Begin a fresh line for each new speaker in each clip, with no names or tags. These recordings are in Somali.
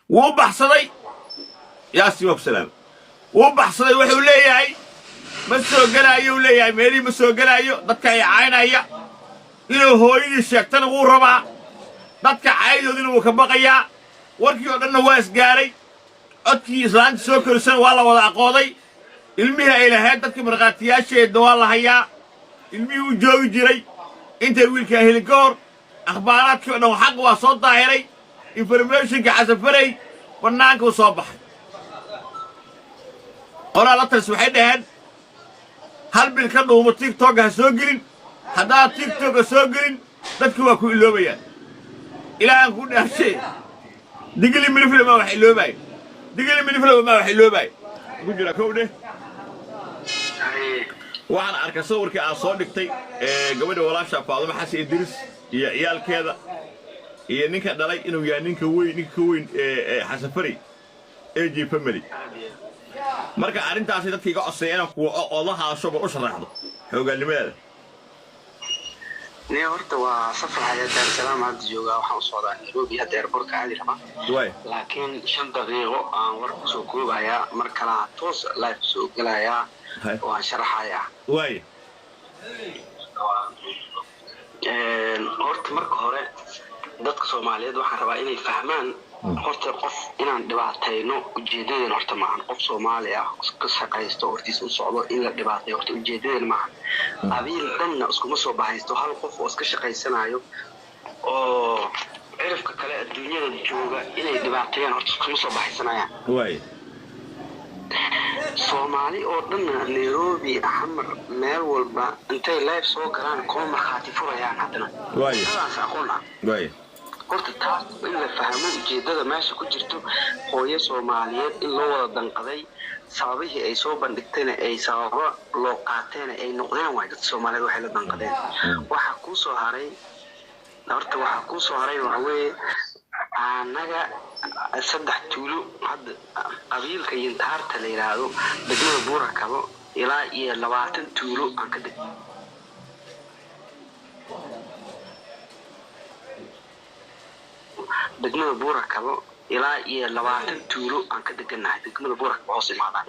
وبحصدي يا سيدي وبسلام وبحصدي وحو ليهي ما soo galaayo uu leeyahay meelii ma soo galaayo dadka ay caynaya inuu hooyadii sheegtana wuu rabaa dadka caydoodina wuu ka baqayaa warkii oo dhanna waa isgaaray codkii islaanta soo korisana waa la wada aqooday ilmihii ay lahayd dadkii markhaatiyaasheeda waa la hayaa ilmihii uu joogi jiray intay wiilkaa heli ka hor akhbaaraadkii oo dhan xaq waa soo daahiray informationka xasafaray bannaanka uu soo baxay qolaa la talis waxay dhaheen hal bil ka dhuumo tiktok ha soo gelin haddaad tiktok soo gelin dadku waa ku iloobayaan ilaahan ku dhaashay digili milifle ma wax iloobay digili milifle ma wax iloobay ku jira kowde waxaan arkay sawirkii aan soo dhigtay gabadha walaasha Faadimo Xasan Idris iyo ciyaalkeeda iyo ninka dhalay inuu yahay ninka weyn Xasan Fari AJ family marka arintaasi dadkii iga codseeyeen kuwa odaha shaqo u sharaxdo xoogaalnimeeda
ne horta waa safar hay'ad Dar Salaam hadda jooga waxaan u socdaa Nairobi hadda airportka caadi raba laakiin 5 daqiiqo aan war ku soo koobaya mar kala toos live soo galaya waan sharaxaya horta marka hore dadka Soomaaliyeed waxaan rabaa inay fahmaan horta qof inaan dhibaatayno ujeedadeen horta maahan qof Soomaali ah ka shaqaysto hortiisa u socdo in la dhibaateeyo horta ujeedadeen maahan abiil dhanna iskuma soo bahaysto hal qof oo iska shaqaysanayo oo cirifka kale adduunyada jooga inay dhibaateeyaan horta iskuma soo bahaysanayaan Soomaali oo dhan Nairobi Xamar meel walba intay live soo galaan koox marxaati furayaan hadana taas aqoon horta taas in la fahmo ujeedada meesha ku jirto hooyo Soomaaliyeed in loo wada danqaday sababihii ay soo bandhigtayna ay sababo loo qaateen ay noqdeen way dad Soomaaliyeed waxay la danqadeen waxa ku soo haray horta waxa ku soo haray waxa weeye anaga saddex tuulo hadda qabiilka Yintaarta la yiraahdo degmada Buurakabo ilaa iyo 20 tuulo aan ka dhigay degmada Buurakabo ilaa iyo 20 tuulo aan ka deganahay degmada Buurakabo hoos imaadaan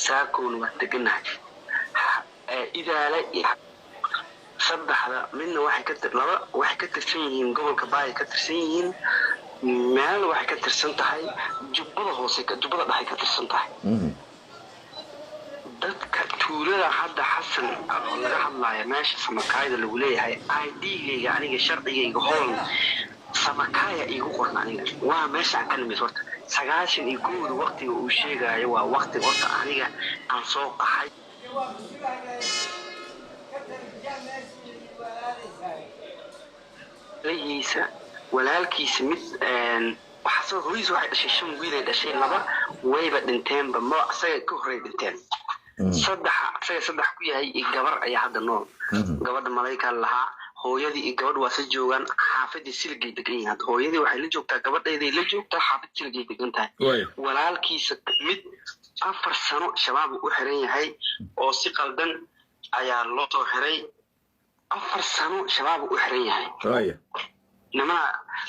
saakoon waa deganahay idaale saddexda midna waxay ka tirsan yihiin gobolka Baay ka tirsan yihiin meel waxay ka tirsan tahay jubbada hoose jubbada dhexe ka tirsan tahay dadka tuulada hadda Xasan oo laga hadlayo meesha samakaayda lagu leeyahay ID-gayga aniga sharcigayga hool samakaaya igu qorna aniga waa meesha aan ka nimid horta 91 waqtiga uu sheegayo waa waqti horta aniga aan soo qaxay leeysa walaalkiisa mid waxa soo hooyis waxay dhashay 5 wiil ay dhashay laba wayba dhinteen ba ma asaga ka horay dhinteen saddex ku yahay gabar ayaa hadda nool gabadha Malayka lahaa hooyadii iyo gabadh waa soo joogan xaafadii Silgay degan yahay hooyadii waxay la joogtaa gabadheedii la joogtaa xaafad Silgay degan tahay walaalkiisa mid 4 sano shabaab u xiran yahay oo si qaldan ayaa loo soo xiray 4 sano shabaab u xiran yahay nama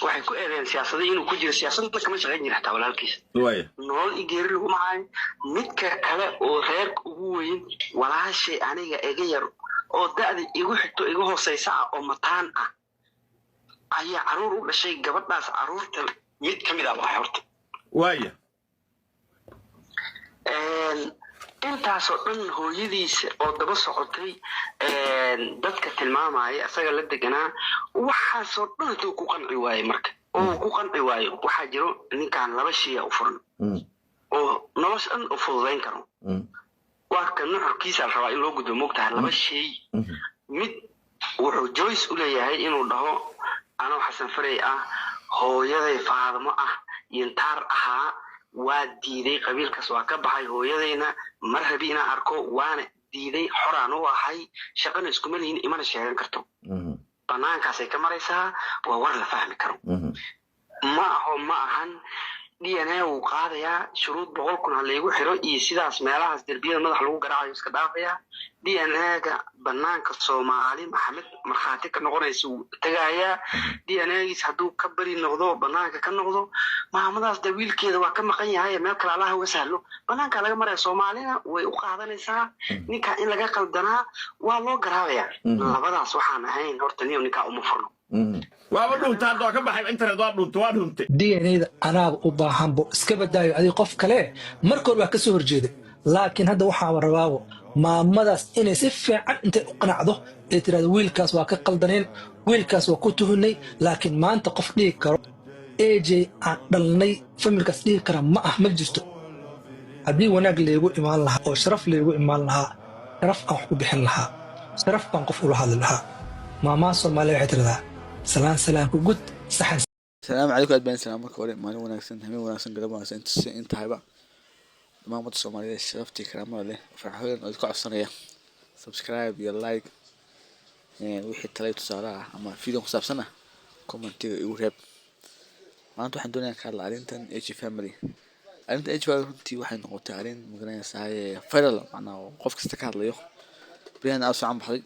waxay ku eedeen siyaasadda inuu ku jiro siyaasadda kama shaqeyn jiray taa walaalkiisa nool igeeri lagu maay midka kale oo reerka ugu weyn walaashay aniga iga yar oo da'da igu xigto igu hooseysa oo mataan ah ayaa caruur u dhashay gabadhaas caruurta mid kamid ah waa horta intaasoo dhan hooyadiisa oo daba socotay dadka tilmaamaya asaga la deganaa waxaasoo dhan uu ku qanci waayay marka oo ku qanci waayo waxa jiro ninkan laba shay u furan oo noloshan u fududeyn karo waa kan nuxurkiisa rabaa in loo gudbo moogtahay laba shay mid wuxuu Joyce u leeyahay inuu dhaho anoo Xasan Fari ah hooyaday Faadimo ah Yintaar ahaa waa diiday qabiilkaas waa ka baxay hooyadayna mar habina arko waana diiday xoraan oo ahay shaqana isku maleeyeen imana sheegan karto banaankaas ay ka maraysaa waa war la fahmi karo ma ahan DNA wuu qaadayaa shuruud 100,000 ha laygu xiro iyo sidaas meelahaas derbiyada madax lagu garaacayo iska dhaafayaa DNA-ga banaanka Soomaali Maxamed markhaati ka noqonaysa wuu tagayaa DNA-giis hadduu ka bari noqdo banaanka ka noqdo maamadaas de wiilkeeda waa ka maqan yahay meel kale allaha uga sahlo banaanka laga maraya Soomaalina way u qaadanaysaa ninka in laga qaldanaa waa loo garaabayaa labadaas waxaan ahayn horta ninka uma furno
waaba dhuntaa doo ka baxay internet waa dhuntay
DNA-da anaaba u baahanbo iska badaayo adiga qof kale markoor waa ka soo horjeeday laakiin hadda waxaa rabaabo maamadaas inay si fiican intay u qanacdo ee tiraahdo wiilkaas waa ka qaldaneen wiilkaas waa ku tuhunay laakiin maanta qof dhigi karo AJ aan dhalnay familkaas dhigi kara ma jirto haddii wanaag leegu imaan lahaa oo sharaf leegu imaan lahaa sharaf aan wax ku bixin lahaa sharaf baan qof ula hadli lahaa maamaa Soomaaliya waxay tiraahdaa سلام كوجود صحن
السلام عليكم أدبان سلام كوري مالو وناكسن همي وناكسن قلب وناكسن انت هايبا ما مد الصومالية شرفتي كلام ولا فرحوا لنا أذكر الصنية سبسكرايب يا لايك وحيد تلاقي تصارع أما فيديو خصاب سنة كومنتي يورب ما أنتوا حندونا كارل عرينتن إيجي فاميلي عرينتن إيجي فاميلي واحد نقطة عرين مقرنة ساعة فيرل معنا وقف كستكار ليه بيان أوسع عم بحري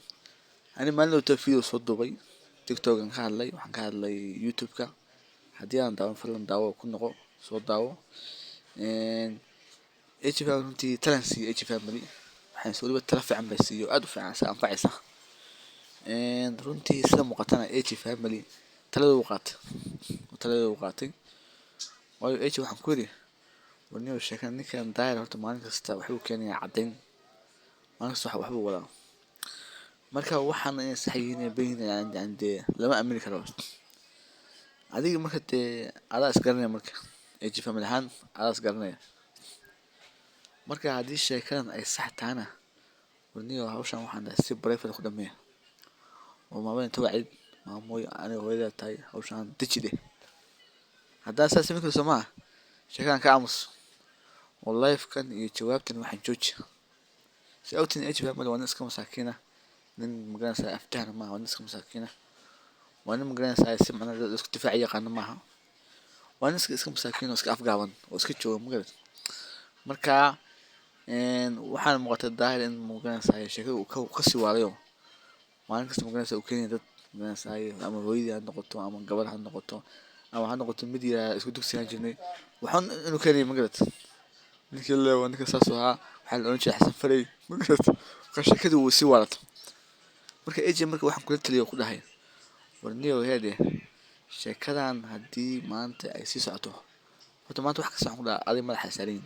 أنا ما له تفيديو صوت دبي تيك توك ka hadlay waxaan ka hadlay YouTube-ka hadii aan daawan filan daawo ku noqo soo daawo HF runtii talansi HF family waxaan soo waliba tala fiican bay siiyo aad u fiican sa anfacaysa runtii sida muuqatana HF family talada u qaatay waayo HF waxaan ku yiri warniyo sheekan ninkan daayir horta maalin kasta wuxuu keenayaa cadeyn maalin kasta waxba wadaa marka waxaan ay saxiin beenayaan ande lama aamini karo adiga marka adaa isgaranay marka AJ family ahaan adaa isgaranay marka hadii sheekadan ay sax taana warniyo hawshan waxaan si private ku dhameeyo oo maamada inta wacid maamoy aniga hooyada tahay hawshan dijide hadaa saas sameeyay Soomaa sheekadan ka aamus wallahi kan iyo jawaabtan waxaan jooji si awtin AJ family waa iska masaakiina nin magaranaysa aftahna maaha waa iska masaakiina waa nin magaranaysa si macna isku difaaciya qana maaha waa iska masaakiin oo iska afgaaban oo iska jooga magarad marka waxaan muuqata daahir in magaranaysa sheekada uu ka sii waalayo maalin kasta magaranaysa uu keenay dad magaranaysa ama hooyadii ha noqoto ama gabar ha noqoto ama ha noqoto mid yar isku dugsiyan jirnay waxaan inuu keenay magarad ninkii leeyahay ninka saasoo waxa la oran jiray Xasan Faray magarad qashakadu uu sii waalato marka AJ marka waxaan kula taliyo ku dhahay warniyo heede sheekadan hadii maanta ay sii socoto horta maanta wax ka soo ku dhaca adiga madaxa saarin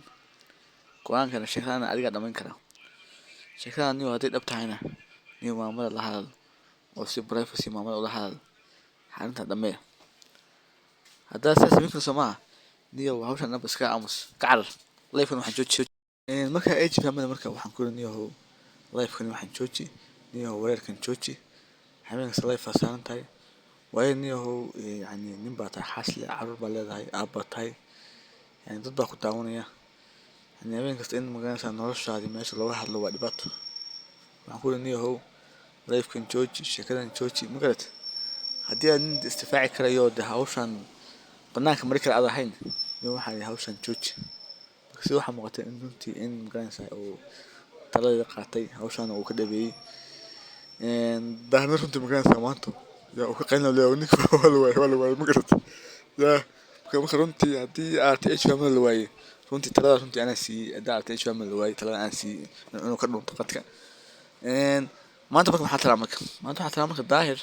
go'aankana sheekadan adiga dhameyn kara sheekadan niyo hadii dhab tahayna niyo maamada la hadal oo si privacy maamada la hadal xarinta dhameey hadaa saas minka Soomaa niyo hawshan nab iska aamus kacar live-kan waxaan jooji marka AJ family marka waxaan ku niyo live-kan waxaan jooji niyo weerarkan jooji habeenka live faasan tahay way niyo yani nin baa tahay xasli carruur baa leedahay aabba tahay yani dad baa ku daawanaya yani habeenka in magaranaysa noloshaadi meesha looga hadlo waa dhibaato waxaan ku niyo live-kan jooji sheekadan jooji magarad hadii aan istifaaci karayo hawshan banaanka mari kara aad ahayn niyo waxaan hawshan jooji si waxa muuqata in runtii in magaranaysa oo talada qaatay hawshan uu ka dhabeeyay daahna runtii magaranaysa maanta yaa uu ka qaylin leeyahay ninka wala waay magarad yaa marka runtii hadii aad HF family la waayay runtii talada runtii ana si aad HF family la waayay talada aan si inuu ka dhunto qadka maanta waxaa tala marka daahir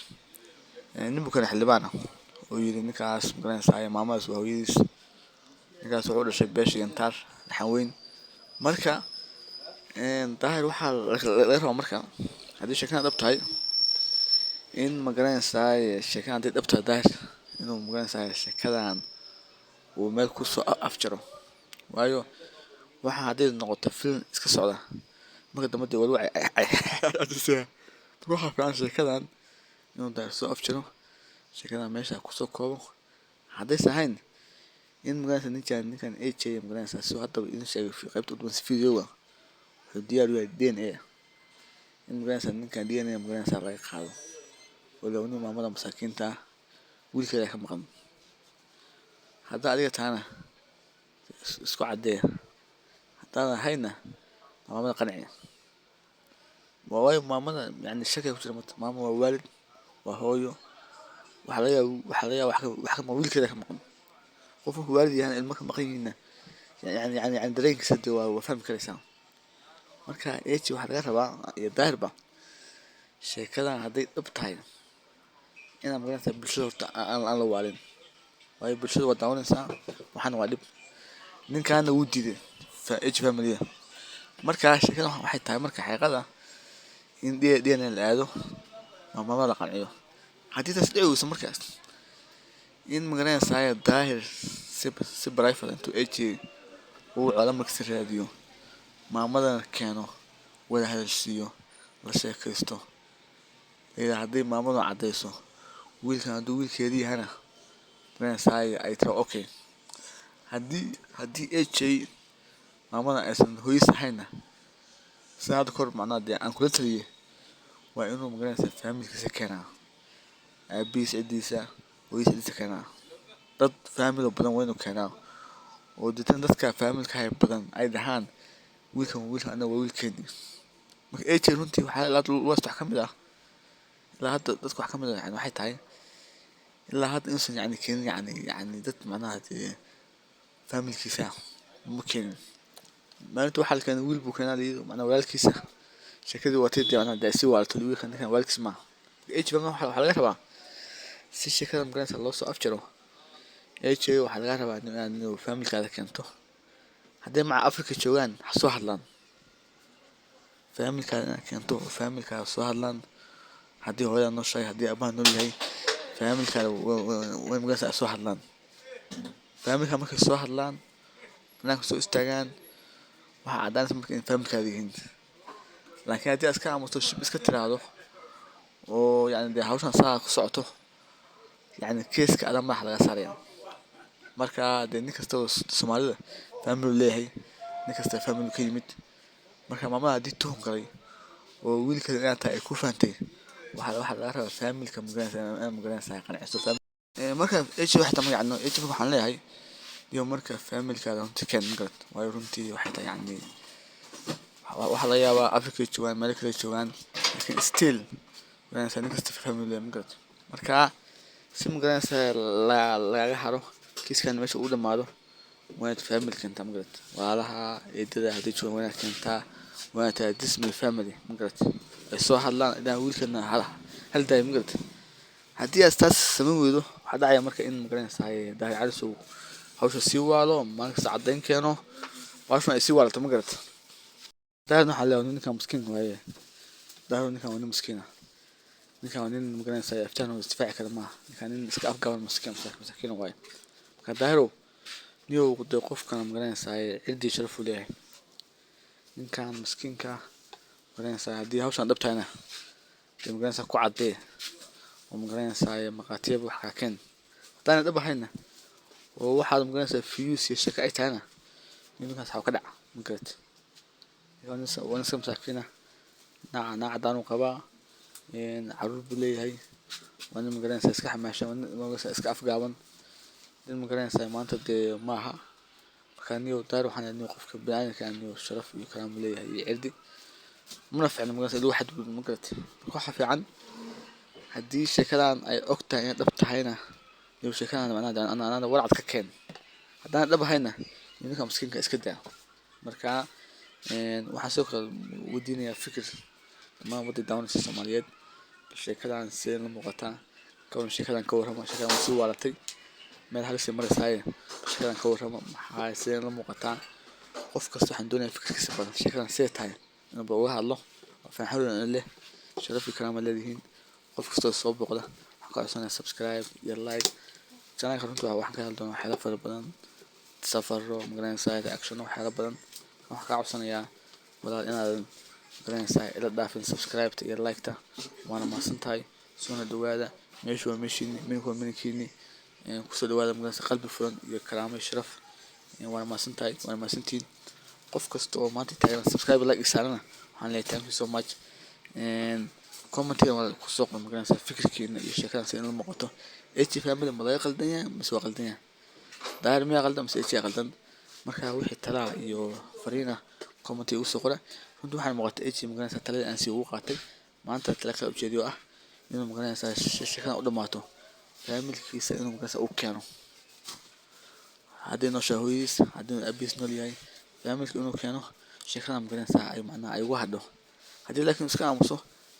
nin bukan xildhibaan oo yiri ninkaas magaranaysa maamadaas waa hooyadiis ninkaas wuxuu dhashay beesh yantaar dhaxan weyn marka daahir waxaa laga rabaa marka hadii sheekada dhab tahay in magaranaysa sheekada hadii dhab tahay daahir inuu magaranaysa sheekadan uu meel ku soo afjaro waayo waxa hadii noqoto film iska socda marka dambe wali waxa fiican sheekadan inuu daahir soo afjaro sheekadan meesha ku soo koobo hadii sahayn in magaranaysa ninkan AJ magaranaysa soo hadda in sheegay qaybta u dambeysay video-ga wuxuu diyaar u yahay DNA in magaranaysa ninkan DNA magaranaysa laga qaado wala uu maamada masaakiinta wiilkeeda ka maqan hadda adiga taana isku caddee haddaadan hayna maamada qanciya waa waayo maamada yani shaki ku jira mata maama waa waalid waa hooyo waxaa laga yaaba wax ka maqan wiilkeeda ka maqan qof markuu waalid yahan ilmo ka maqan yihiinna yani dareenkiisa dee waa fahmi karaysaa marka eji waxaa laga rabaa iyo daahirba sheekadan hadday dhab tahay inaad magaranaysaa bulshada horta aan la waalin waayo bulshada waa daawanaysaa waxaana waa dhib ninkaana wuu diiday eji familiya marka sheekadan waxay tahay marka xaqiiqada in dna la aado maamada la qanciyo haddii taas dhici weyso markaas in magaranaysaa daahir si private intuu eji uu cola markasi raadiyo maamadana keeno wada hadalsiiyo la sheekaysto ila haddii maamadu caddayso wiilkan hadduu wiilkeedii yahana magaranaysaa ay tiro okay haddii aj maamada aysan hooyis ahayna sida hadda kahor macnaha dee aan kula taliyay waa inuu magaranaysaa faamilkiisa keenaa aabihiis cidiisa hooyis cidiisa keenaa dad faamilo badan waa inuu keenaa oo deetan dadka faamilka hay badan ay dhahaan wiilkan anaga waa wiilkeeni marka aj runtii waxaa wax ka mid ah ilaa hadda dadka wax ka mid ah yani waxay tahay ilaa hadda inuusan yani keenin yani dad macnaha dee faamilkiisa ma keenin maalinta waxaa la keenay wiil buu keenaa layidhi macnaha walaalkiisa sheekadii waatay dee macnaha dee si waalato wiilkan ninkan walaalkiis maaha aj banga waxaa laga rabaa si sheekada magaranaysa loo soo afjaro aj waxaa laga rabaa inuu faamilkaada keento hadday maca africa joogaan ha soo hadlaan faamilkaada inaad keento oo faamilkaada soo hadlaan haddii hooyada nooshahay haddii abaha nool yahay faamilkaada way magaranaysa ay soo hadlaan faamilka markay soo hadlaan banaanka soo istaagaan waxaa caddaanaysa marka in faamilkaada yihiin laakiin haddii aad iska aamusto shib iska tiraahdo oo yani dee hawshan saa ku socoto yani keeska adaa madaxa laga saaraya marka dee nin kasta oo soomaalida faamilu leeyahay nin kasta faamilu ka yimid marka maamada haddii tuhun galay oo wiilkeeda inaad tahay ay ku fahantay waxaa laga rabaa faamilka magaranaysaa qanciso marka eji waxay tahay magacno eji marka waxaan leeyahay iyo marka faamilkaada runtii keen magarad waayo runtii waxay tahay yani waxaa laga yaabaa africa joogaan meelo kale joogaan laakiin still magaranaysaa nin kasta faamil leeyahay magarad marka si magaranaysaa lagaga haro kiiskan meesha uu dhamaado waanaad faamil keentaa magarad walaalaha eedada hadday joogaan waanaad keentaa waanaad tahay this my family magarad ay soo hadlaan idaan wiilkana hal daay magarad haddii aad taas samayn weydo waxaa dhacaya marka in magaranaysaa daahir calis uu hawsha sii waalo maalin kasta caddayn keeno hawshan ay sii waalato magarad daahirna waxaa leeyahay ninkan miskiin waaye daahir ninkan waa nin miskiina ninkan waa nin magaranaysaa aftaan oo isdifaaci kara maaha ninkan nin iska afgaaban masakiin waaye marka daahirow niyow dee qofkana magaranaysaa ciddii sharaf uu leeyahay ninkan miskiinka magaranaysaa haddii hawshan dhab tahayna dee magaranaysaa ku caddee oo magaranaysaa maqaatiyaba wax kaa keen haddaana dhab ahayna oo waxaad magaranaysaa fiyuus iyo shaka ay tahayna ninkaas waxaa ka dhaca magarad waa nin iska masaakiina naa caddaan uu qabaa caruur buu leeyahay waa nin magaranaysaa iska xamaashan waa nin magaranaysaa iska afgaaban nin magaranaysaa maanta dee maaha marka niyow daar waxaan niyow qofka biniaadanka niyow sharaf iyo karaamo leeyahay iyo cirdi mana ficna magaranaysaa lagu xadgudbo magarad marka waxaa fiican haddii sheekadan ay og tahay inay dhab tahayna niyow sheekadan macnaha anada warcad ka keen haddaan dhab ahayna ninka miskiinka iska daa marka waxaan sidoo kale weydiinayaa fikir dhammaan wadday daawanaysa soomaaliyeed sheekadan sidee la muuqataa kawan sheekadan ka warrama sheekadan waa sii waalatay meel halisii maraysaaye sheekadan ka warrama maxaa sidee la muuqataa qof kasta waxaan doonayaa fikirkiisa badan sheekadan sidee tahay inuuba uga hadlo waa xawlan leh sharaf iyo karaama leedihiin qof kastoo soo booqda waxaan ka codsanaya subscribe iyo like channelka runtii waxaan ka hadli doonaa waxyaalo fara badan safaro magaranaysaa reaction waxyaalo badan waxaan kaa codsanayaa walaal inaadan magaranaysaa ila dhaafin subscribe-ta iyo like-ta waana mahadsan tahay soona dhawaada meeshu waa meeshiini mininku waa mininkiini kusoo dhawaada magaranaysaa qalbi furan iyo karaamo iyo sharaf waana mahadsan tahay waana mahadsantihiin qof kasta oo maanta taagan subscribe like isaarana waxaan leeyahay thank you so much commentiga waa kusoo qor magaranaysaa fikirkiina iyo sheekadan si in la muuqato family ma laga qaldan yahay mise waa qaldan yahay daahir miyaa qaldan mise qaldan marka wixii talaa iyo fariina comment ugu soo qora runtii waxaan muuqatay H magaranaysa talada aan si ugu qaatay maanta tala ka ujeediyo ah inuu magaranaysa shaqada u dhamaato familkiisa inuu magaranaysa u keeno haddii noo shahooyis haddii abis nool yahay familka inuu keeno shaqada magaranaysa ay macnaa ay ugu hadho haddii laakiin iska aamuso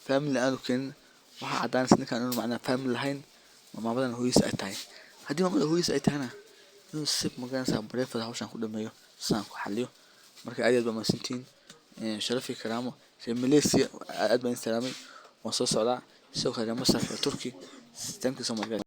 family aanu keenin waxa caddaanaysa ninkan inuu macnaa family lahayn maamadan hooyis ay tahay haddii maamada hooyis ay tahana inuu si magaranaysa bareefada hawshan ku dhameeyo saan ku xaliyo marka aad baa maasantiin sharafi karaamo reer Malaysia aad baan salaamay waan soo socdaa sidoo kale Masar iyo Turki thank you so much guys